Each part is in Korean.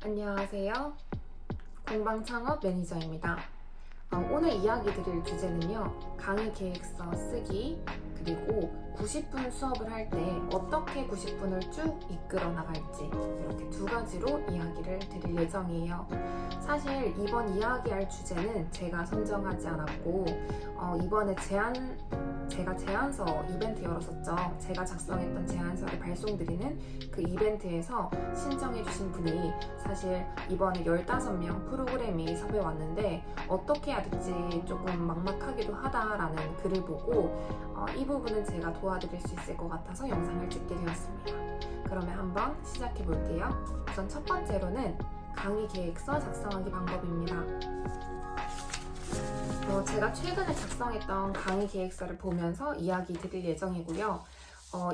안녕하세요. 공방창업 매니저입니다. 오늘 이야기 드릴 주제는요, 강의 계획서 쓰기, 그리고 90분 수업을 할 때 어떻게 90분을 쭉 이끌어 나갈지, 이렇게 두 가지로 이야기를 드릴 예정이에요. 사실 이번 이야기할 주제는 제가 선정하지 않았고, 이번에 제가 제안서 이벤트 열었었죠. 제가 작성했던 제안서를 발송드리는 그 이벤트에서 신청해주신 분이 사실 이번에 15명 프로그램이 섭외 왔는데 어떻게 해야 될지 조금 막막하기도 하다라는 글을 보고 이 부분은 제가 도와드릴 수 있을 것 같아서 영상을 찍게 되었습니다. 그러면 한번 시작해 볼게요. 우선 첫 번째로는 강의 계획서 작성하기 방법입니다. 제가 최근에 작성했던 강의 계획서를 보면서 이야기 드릴 예정이고요.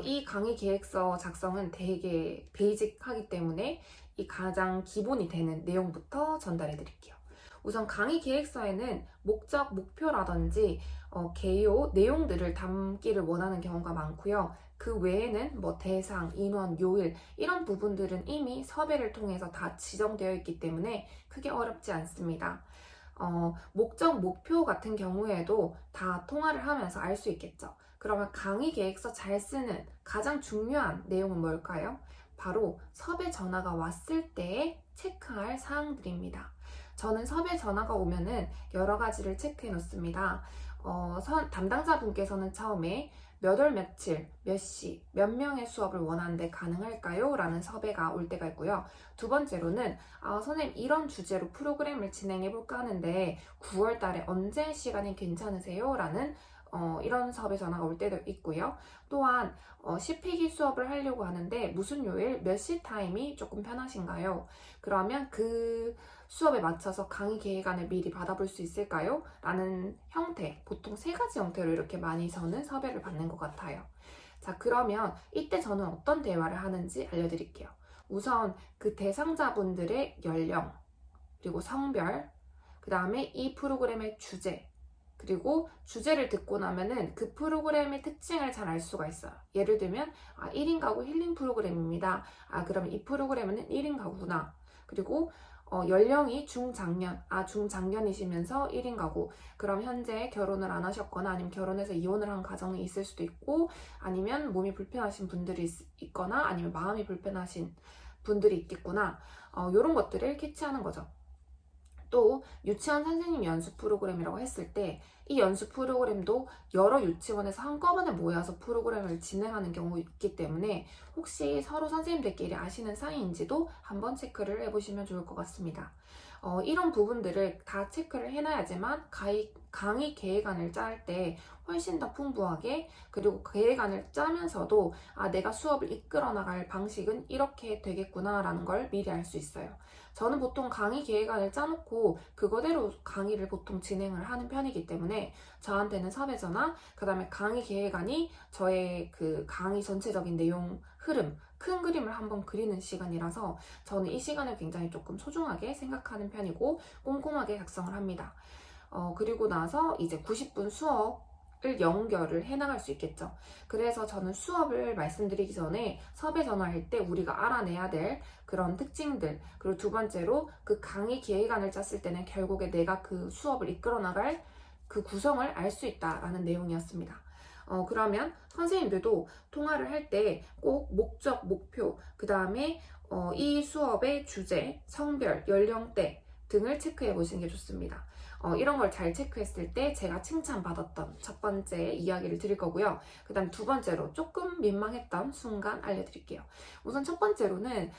이 강의 계획서 작성은 되게 베이직하기 때문에 이 가장 기본이 되는 내용부터 전달해 드릴게요. 우선 강의 계획서에는 목적, 목표라든지 개요, 내용들을 담기를 원하는 경우가 많고요. 그 외에는 뭐 대상, 인원, 요일 이런 부분들은 이미 섭외를 통해서 다 지정되어 있기 때문에 크게 어렵지 않습니다. 목적, 목표 같은 경우에도 다 통화를 하면서 알 수 있겠죠. 그러면 강의 계획서 잘 쓰는 가장 중요한 내용은 뭘까요? 바로 섭외 전화가 왔을 때에 체크할 사항들입니다. 저는 섭외 전화가 오면은 여러 가지를 체크해 놓습니다. 담당자분께서는 처음에 몇 월 며칠, 몇 시, 몇 명의 수업을 원하는데 가능할까요? 라는 섭외가 올 때가 있고요. 두 번째로는 선생님 이런 주제로 프로그램을 진행해 볼까 하는데 9월 달에 언제 시간이 괜찮으세요? 라는 이런 섭외 전화가 올 때도 있고요. 또한 10회기 수업을 하려고 하는데 무슨 요일 몇 시 타임이 조금 편하신가요? 그러면 그 수업에 맞춰서 강의 계획안을 미리 받아볼 수 있을까요? 라는 형태, 보통 세 가지 형태로 이렇게 많이 저는 섭외를 받는 것 같아요. 자, 그러면 이때 저는 어떤 대화를 하는지 알려드릴게요. 우선 그 대상자분들의 연령, 그리고 성별, 그 다음에 이 프로그램의 주제, 그리고 주제를 듣고 나면은 그 프로그램의 특징을 잘 알 수가 있어요. 예를 들면 1인 가구 힐링 프로그램입니다. 그러면 이 프로그램은 1인 가구구나. 그리고 연령이 중장년, 중장년이시면서 1인 가구. 그럼 현재 결혼을 안 하셨거나 아니면 결혼해서 이혼을 한 가정이 있을 수도 있고 아니면 몸이 불편하신 분들이 있거나 아니면 마음이 불편하신 분들이 있겠구나. 이런 것들을 캐치하는 거죠. 또 유치원 선생님 연수 프로그램이라고 했을 때 이 연수 프로그램도 여러 유치원에서 한꺼번에 모여서 프로그램을 진행하는 경우가 있기 때문에 혹시 서로 선생님들끼리 아시는 사이인지도 한번 체크를 해보시면 좋을 것 같습니다. 이런 부분들을 다 체크를 해놔야지만 강의 계획안을 짤 때 훨씬 더 풍부하게 그리고 계획안을 짜면서도 내가 수업을 이끌어 나갈 방식은 이렇게 되겠구나 라는 걸 미리 알 수 있어요. 저는 보통 강의 계획안을 짜놓고 그거대로 강의를 보통 진행을 하는 편이기 때문에 저한테는 섭외 전화, 그 다음에 강의 계획안이 저의 그 강의 전체적인 내용, 흐름, 큰 그림을 한번 그리는 시간이라서 저는 이 시간을 굉장히 조금 소중하게 생각하는 편이고 꼼꼼하게 작성을 합니다. 그리고 나서 이제 90분 수업을 연결을 해나갈 수 있겠죠. 그래서 저는 수업을 말씀드리기 전에 섭외 전화할 때 우리가 알아내야 될 그런 특징들, 그리고 두 번째로 그 강의 계획안을 짰을 때는 결국에 내가 그 수업을 이끌어 나갈 그 구성을 알 수 있다라는 내용이었습니다. 그러면 선생님들도 통화를 할 때 꼭 목적, 목표, 그 다음에 이 수업의 주제, 성별, 연령대 등을 체크해 보시는 게 좋습니다. 이런 걸 잘 체크했을 때 제가 칭찬받았던 첫 번째 이야기를 드릴 거고요. 그 다음 두 번째로 조금 민망했던 순간 알려드릴게요. 우선 첫 번째로는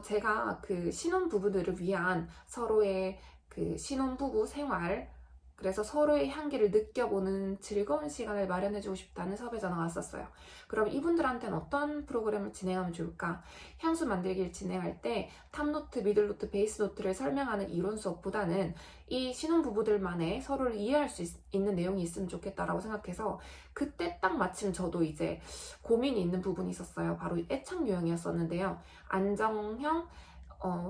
제가 그 신혼부부들을 위한 서로의 그 신혼부부 생활, 그래서 서로의 향기를 느껴보는 즐거운 시간을 마련해주고 싶다는 섭외 전화가 왔었어요. 그럼 이분들한테는 어떤 프로그램을 진행하면 좋을까? 향수 만들기를 진행할 때 탑노트, 미들노트, 베이스노트를 설명하는 이론 수업보다는 이 신혼부부들만의 서로를 이해할 수 있는 내용이 있으면 좋겠다라고 생각해서 그때 딱 마침 저도 이제 고민이 있는 부분이 있었어요. 바로 애착 유형이었었는데요. 안정형,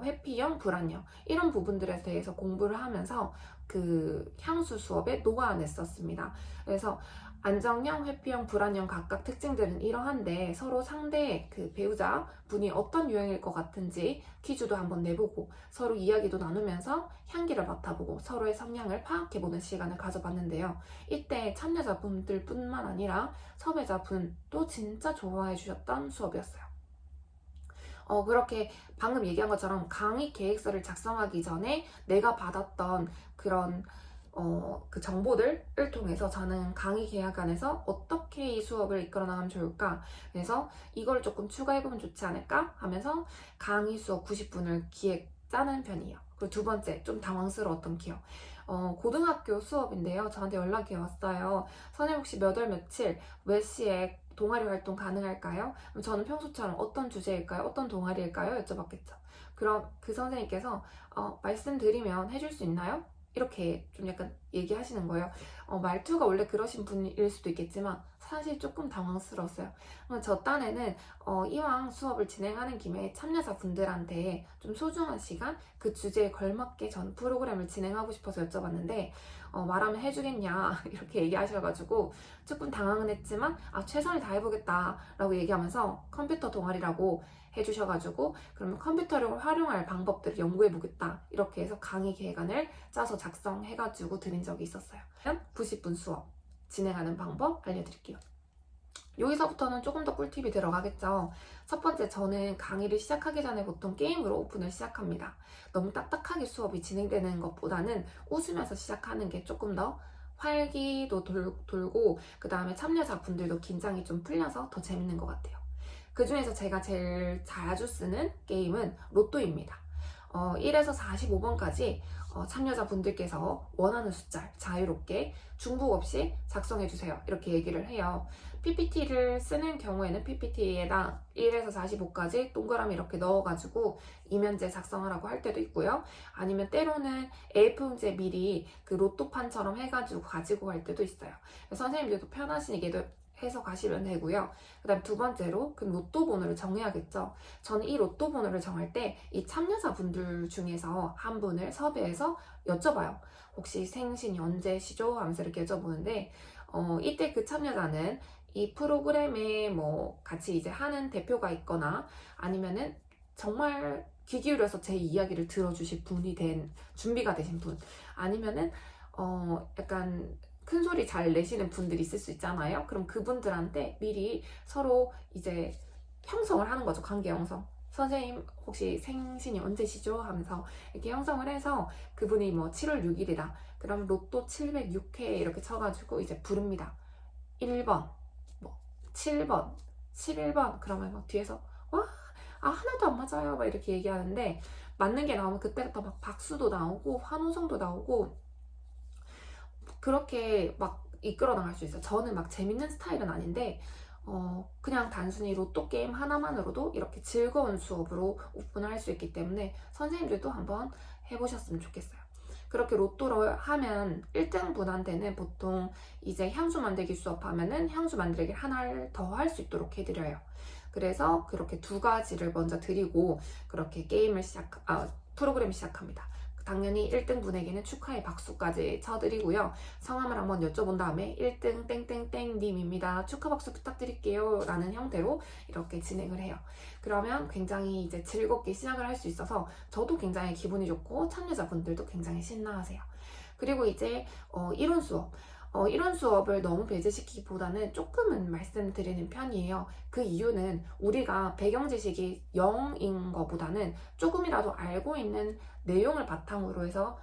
회피형, 불안형 이런 부분들에 대해서 공부를 하면서 그 향수 수업에 녹아냈었습니다. 그래서 안정형, 회피형, 불안형 각각 특징들은 이러한데 서로 상대의 그 배우자 분이 어떤 유형일 것 같은지 퀴즈도 한번 내보고 서로 이야기도 나누면서 향기를 맡아보고 서로의 성향을 파악해보는 시간을 가져봤는데요. 이때 참여자분들 뿐만 아니라 섭외자분도 진짜 좋아해 주셨던 수업이었어요. 그렇게 방금 얘기한 것처럼 강의 계획서를 작성하기 전에 내가 받았던 그런 그 정보들을 통해서 저는 강의 계약안에서 어떻게 이 수업을 이끌어 나가면 좋을까, 그래서 이걸 조금 추가해보면 좋지 않을까 하면서 강의 수업 90분을 기획 짜는 편이에요. 그리고 두 번째, 좀 당황스러웠던 기억. 고등학교 수업인데요. 저한테 연락이 왔어요. 선생님 혹시 몇 월 며칠 몇 시에 동아리 활동 가능할까요? 그럼 저는 평소처럼 어떤 주제일까요? 어떤 동아리일까요? 여쭤봤겠죠. 그럼 그 선생님께서 말씀드리면 해줄 수 있나요? 이렇게 좀 약간 얘기하시는 거예요. 말투가 원래 그러신 분일 수도 있겠지만 사실 조금 당황스러웠어요. 저 딴에는 이왕 수업을 진행하는 김에 참여자분들한테 좀 소중한 시간, 그 주제에 걸맞게 전 프로그램을 진행하고 싶어서 여쭤봤는데 말하면 해주겠냐 이렇게 얘기하셔가지고 조금 당황은 했지만 최선을 다해보겠다 라고 얘기하면서 컴퓨터 동아리라고 해주셔가지고 그러면 컴퓨터를 활용할 방법들을 연구해보겠다 이렇게 해서 강의 계획안을 짜서 작성해가지고 드린 적이 있었어요. 90분 수업 진행하는 방법 알려드릴게요. 여기서부터는 조금 더 꿀팁이 들어가겠죠. 첫 번째, 저는 강의를 시작하기 전에 보통 게임으로 오픈을 시작합니다. 너무 딱딱하게 수업이 진행되는 것보다는 웃으면서 시작하는 게 조금 더 활기도 돌고 그 다음에 참여자분들도 긴장이 좀 풀려서 더 재밌는 것 같아요. 그 중에서 제가 제일 자주 쓰는 게임은 로또입니다. 1에서 45번까지 참여자분들께서 원하는 숫자를 자유롭게 중복 없이 작성해주세요. 이렇게 얘기를 해요. PPT를 쓰는 경우에는 PPT에다 1에서 45까지 동그라미 이렇게 넣어가지고 이면제 작성하라고 할 때도 있고요. 아니면 때로는 A4용지에 미리 그 로또판처럼 해가지고 가지고 갈 때도 있어요. 선생님들도 편하시게 해서 가시면 되고요. 그 다음 두 번째로 그 로또 번호를 정해야겠죠. 저는 이 로또 번호를 정할 때 이 참여자분들 중에서 한 분을 섭외해서 여쭤봐요. 혹시 생신이 언제시죠? 하면서 이렇게 여쭤보는데 이때 그 참여자는 이 프로그램에 뭐 같이 이제 하는 대표가 있거나 아니면은 정말 귀 기울여서 제 이야기를 들어주실 분이 준비가 되신 분, 아니면은 약간 큰 소리 잘 내시는 분들이 있을 수 있잖아요. 그럼 그분들한테 미리 서로 이제 형성을 하는 거죠. 관계 형성. 선생님 혹시 생신이 언제시죠? 하면서 이렇게 형성을 해서 그분이 뭐 7월 6일이다. 그럼 로또 706회 이렇게 쳐가지고 이제 부릅니다. 1번, 뭐 7번, 11번. 그러면 막 뒤에서 와, 하나도 안 맞아요. 막 이렇게 얘기하는데 맞는 게 나오면 그때부터 막 박수도 나오고 환호성도 나오고 그렇게 막 이끌어 나갈 수 있어요. 저는 막 재밌는 스타일은 아닌데 그냥 단순히 로또 게임 하나만으로도 이렇게 즐거운 수업으로 오픈을 할 수 있기 때문에 선생님들도 한번 해보셨으면 좋겠어요. 그렇게 로또를 하면 1등 분한테는 보통 이제 향수 만들기 수업 하면은 향수 만들기 하나를 더 할 수 있도록 해드려요. 그래서 그렇게 두 가지를 먼저 드리고 그렇게 프로그램을 시작합니다. 당연히 1등 분에게는 축하의 박수까지 쳐드리고요. 성함을 한번 여쭤본 다음에 1등 땡땡땡 님입니다. 축하 박수 부탁드릴게요. 라는 형태로 이렇게 진행을 해요. 그러면 굉장히 이제 즐겁게 시작을 할 수 있어서 저도 굉장히 기분이 좋고 참여자분들도 굉장히 신나하세요. 그리고 이제 이론 수업. 이런 수업을 너무 배제시키기보다는 조금은 말씀드리는 편이에요. 그 이유는 우리가 배경 지식이 0인 것보다는 조금이라도 알고 있는 내용을 바탕으로 해서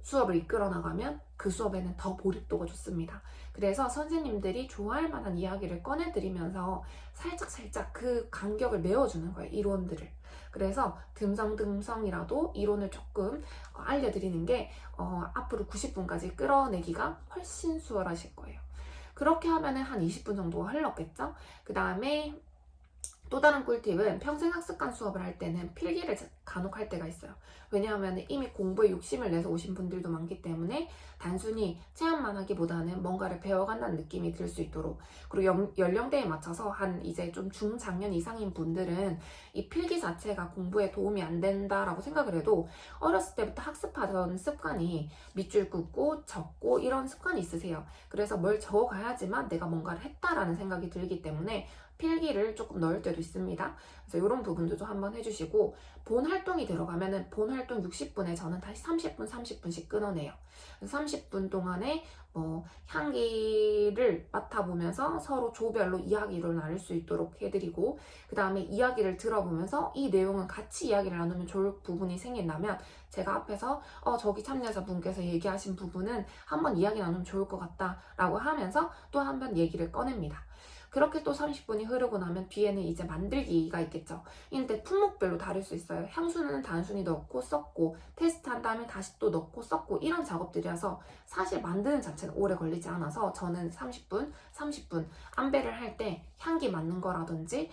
수업을 이끌어 나가면 그 수업에는 더 몰입도가 좋습니다. 그래서 선생님들이 좋아할 만한 이야기를 꺼내드리면서 살짝 그 간격을 메워주는 거예요, 이론들을. 그래서 듬성듬성이라도 이론을 조금 알려드리는 게 앞으로 90분까지 끌어내기가 훨씬 수월하실 거예요. 그렇게 하면은 한 20분 정도가 흘렀겠죠? 그 다음에 또 다른 꿀팁은 평생학습관 수업을 할 때는 필기를 간혹 할 때가 있어요. 왜냐하면 이미 공부에 욕심을 내서 오신 분들도 많기 때문에 단순히 체험만 하기보다는 뭔가를 배워간다는 느낌이 들 수 있도록, 그리고 연령대에 맞춰서 한 이제 좀 중장년 이상인 분들은 이 필기 자체가 공부에 도움이 안 된다라고 생각을 해도 어렸을 때부터 학습하던 습관이 밑줄 긋고 적고 이런 습관이 있으세요. 그래서 뭘 적어가야지만 내가 뭔가를 했다라는 생각이 들기 때문에 필기를 조금 넣을 때도 있습니다. 그래서 이런 부분들도 한번 해주시고, 본 활동이 들어가면은 본 활동 60분에 저는 다시 30분, 30분씩 끊어내요. 30분 동안에 향기를 맡아보면서 서로 조별로 이야기를 나눌 수 있도록 해드리고, 그 다음에 이야기를 들어보면서 이 내용은 같이 이야기를 나누면 좋을 부분이 생긴다면 제가 앞에서 저기 참여자분께서 얘기하신 부분은 한번 이야기 나누면 좋을 것 같다 라고 하면서 또 한 번 얘기를 꺼냅니다. 그렇게 또 30분이 흐르고 나면 뒤에는 이제 만들기가 있겠죠. 이때 품목별로 다를 수 있어요. 향수는 단순히 넣고 섞고, 테스트한 다음에 다시 또 넣고 섞고, 이런 작업들이라서 사실 만드는 자체는 오래 걸리지 않아서 저는 30분 안배를 할 때 향기 맡는 거라든지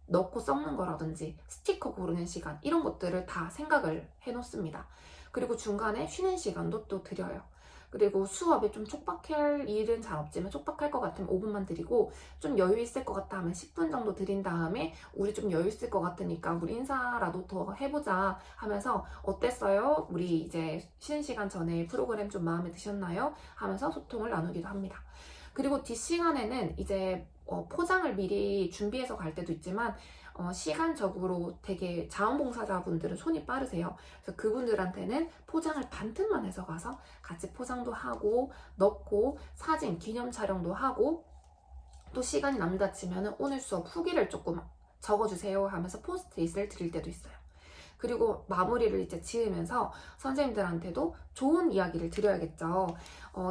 넣고 섞는 거라든지 스티커 고르는 시간, 이런 것들을 다 생각을 해놓습니다. 그리고 중간에 쉬는 시간도 또 드려요. 그리고 수업에 좀 촉박할 일은 잘 없지만 촉박할 것 같으면 5분만 드리고, 좀 여유 있을 것 같다 하면 10분 정도 드린 다음에 우리 좀 여유 있을 것 같으니까 우리 인사라도 더 해보자 하면서 어땠어요? 우리 이제 쉬는 시간 전에 프로그램 좀 마음에 드셨나요? 하면서 소통을 나누기도 합니다. 그리고 뒷시간에는 이제 포장을 미리 준비해서 갈 때도 있지만 시간적으로 되게 자원봉사자분들은 손이 빠르세요. 그래서 그분들한테는 포장을 반틈만 해서 가서 같이 포장도 하고 넣고 사진, 기념 촬영도 하고, 또 시간이 남다 치면 오늘 수업 후기를 조금 적어주세요 하면서 포스트잇을 드릴 때도 있어요. 그리고 마무리를 이제 지으면서 선생님들한테도 좋은 이야기를 드려야겠죠.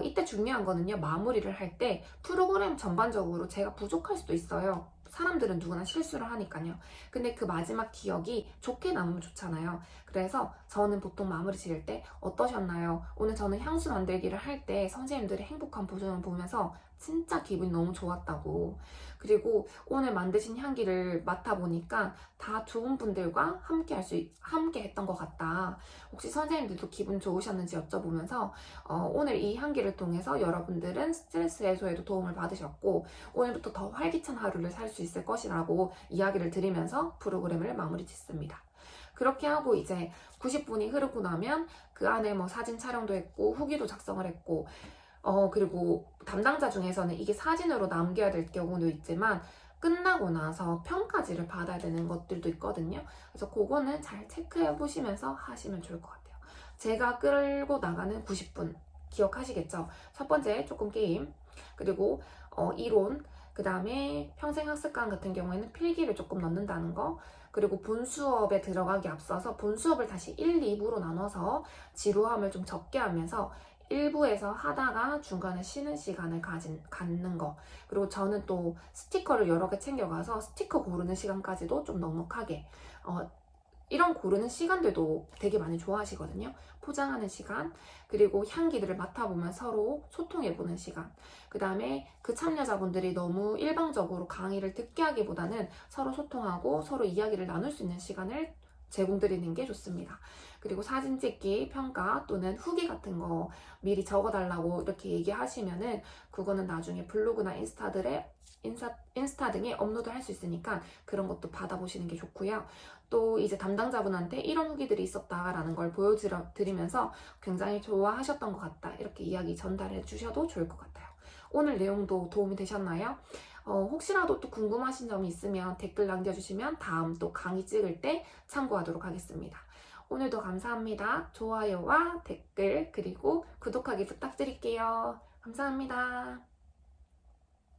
이때 중요한 거는요, 마무리를 할 때 프로그램 전반적으로 제가 부족할 수도 있어요. 사람들은 누구나 실수를 하니까요. 근데 그 마지막 기억이 좋게 남으면 좋잖아요. 그래서 저는 보통 마무리 지을 때 어떠셨나요? 오늘 저는 향수 만들기를 할 때 선생님들의 행복한 표정을 보면서 진짜 기분이 너무 좋았다고. 그리고 오늘 만드신 향기를 맡아보니까 다 좋은 분들과 함께 했던 것 같다. 혹시 선생님들도 기분 좋으셨는지 여쭤보면서 오늘 이 향기를 통해서 여러분들은 스트레스 해소에도 도움을 받으셨고 오늘부터 더 활기찬 하루를 살 수 있을 것이라고 이야기를 드리면서 프로그램을 마무리 짓습니다. 그렇게 하고 이제 90분이 흐르고 나면 그 안에 사진 촬영도 했고 후기도 작성을 했고, 그리고 담당자 중에서는 이게 사진으로 남겨야 될 경우도 있지만 끝나고 나서 평가지를 받아야 되는 것들도 있거든요. 그래서 그거는 잘 체크해 보시면서 하시면 좋을 것 같아요. 제가 끌고 나가는 90분 기억하시겠죠? 첫 번째 조금 게임, 그리고 이론, 그 다음에 평생학습관 같은 경우에는 필기를 조금 넣는다는 거, 그리고 본 수업에 들어가기 앞서서 본 수업을 다시 1, 2부로 나눠서 지루함을 좀 적게 하면서 1부에서 하다가 중간에 쉬는 시간을 갖는 거, 그리고 저는 또 스티커를 여러 개 챙겨가서 스티커 고르는 시간까지도 좀 넉넉하게, 이런 고르는 시간들도 되게 많이 좋아하시거든요. 포장하는 시간, 그리고 향기들을 맡아보면 서로 소통해보는 시간, 그 다음에 그 참여자분들이 너무 일방적으로 강의를 듣게 하기보다는 서로 소통하고 서로 이야기를 나눌 수 있는 시간을 제공드리는 게 좋습니다. 그리고 사진 찍기, 평가 또는 후기 같은 거 미리 적어달라고 이렇게 얘기하시면은 그거는 나중에 블로그나 인스타 등에 업로드 할 수 있으니까 그런 것도 받아보시는 게 좋고요. 또 이제 담당자분한테 이런 후기들이 있었다라는 걸 보여드리면서 굉장히 좋아하셨던 것 같다, 이렇게 이야기 전달해 주셔도 좋을 것 같아요. 오늘 내용도 도움이 되셨나요? 혹시라도 또 궁금하신 점이 있으면 댓글 남겨주시면 다음 또 강의 찍을 때 참고하도록 하겠습니다. 오늘도 감사합니다. 좋아요와 댓글 그리고 구독하기 부탁드릴게요. 감사합니다.